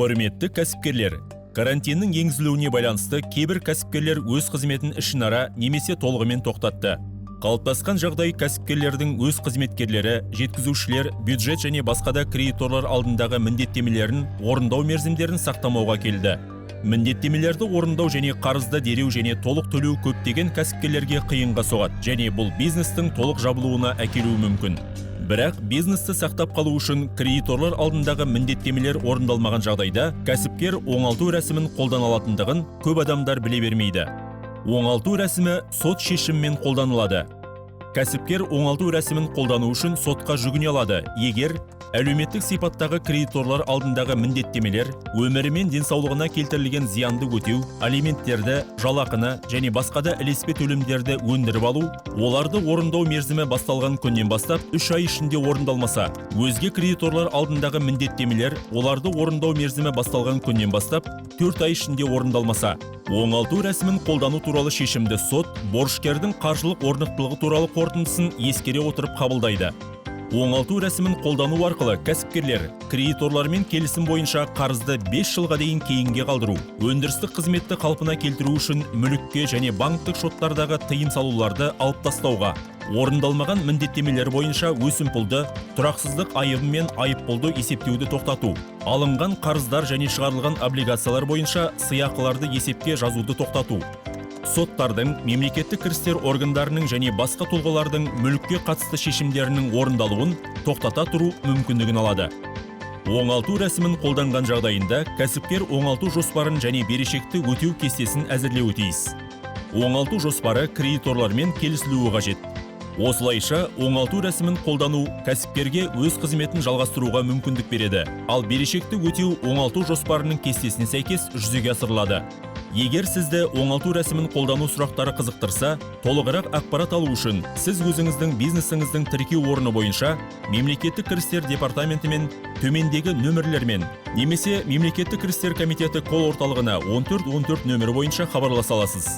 Құрметті кәсіпкерлер, карантиннің енгізілуіне байланысты кейбір кәсіпкерлер өз қызметін ішінара немесе толығымен тоқтатты. Қалыптасқан жағдай кәсіпкерлердің өз қызметкерлері, жеткізушілер, бюджет және басқа да кредиторлар алдындағы міндеттемелерін орындау мерзімдерін сақтамауға келді. Міндеттемелерді орындау және қарызды дереу және толық төлеу көптеген кәсіпкерлерге қиынға соғады және бұл бизнестің толық жабылуына әкелуі мүмкін. Бірақ бизнесті сақтап қалу үшін кредиторлар алдындағы міндеттемелер орындалмаған жағдайда кәсіпкер оңалту рәсімін қолдана алатындығын көп адамдар біле бермейді. Оңалту рәсімі сот шешімімен қолданылады. Кәсіпкер оңалту рәсімін қолдану үшін сотқа жүгіне алады, егер әлеуметтік сипаттағы кредиторлар алдындағы міндеттемелер өмірі мен денсаулығына келтірілген зиянды өтеу, алименттерді, жалақыны және басқа да ілеспе төлемдерді өндіріп алу, оларды орындау мерзімі басталған күннен бастап 3 ай ішінде орындалмаса, өзге кредиторлар алдындағы міндеттемелер оларды орындау мерзімі басталған күннен бастап 4 ай ішінде орындалмаса, оңалту рәсімін қолдану туралы шешімді сот борышкердің қаржылық орнықтылығы туралы қорытындысын ескере отырып қабылдайды. Оңалту рәсімін қолдану арқылы кәсіпкерлер кредиторлармен келісім бойынша қарызды 5 жылға дейін кейінге қалдыру, өндірістік қызметті қалпына келтіру үшін мүлікке және банктік шоттардағы тыйым салуларды алып тастауға, орындалмаған міндеттемелер бойынша өсімпұлды, тұрақсыздық айыбы мен айыппұлды есептеуді тоқтату, алынған қарыздар және шығарылған облигациялар бойынша сыйақыларды есепке жазуды тоқтату, соттардың, мемлекеттік кірістер органдарының және басқа тұлғалардың мүлікке қатысты шешімдерінің орындалуын тоқтата тұру мүмкіндігін алады. Оңалту рәсімін қолданған жағдайында кәсіпкер оңалту жоспарын және берешекті өтеу кестесін әзірлеуі тиіс. Оңалту жоспары кредиторлармен келісілуі қажет. Осылайша, оңалту рәсімін қолдану кәсіпкерге өз қызметін жалғастыруға мүмкіндік береді, ал берешекті өтеу оңалту жоспарының кестесіне сәйкес жүзеге асырылады. Егер сізді оңалту рәсімін қолдану сұрақтары қызықтырса, толығырақ ақпарат алу үшін сіз өзіңіздің бизнесіңіздің тіркеу орны бойынша мемлекеттік кірістер департаментімен төмендегі нөмірлермен немесе мемлекеттік кірістер комитеті кол орталығына 1414 нөмірі бойынша хабарласа аласыз.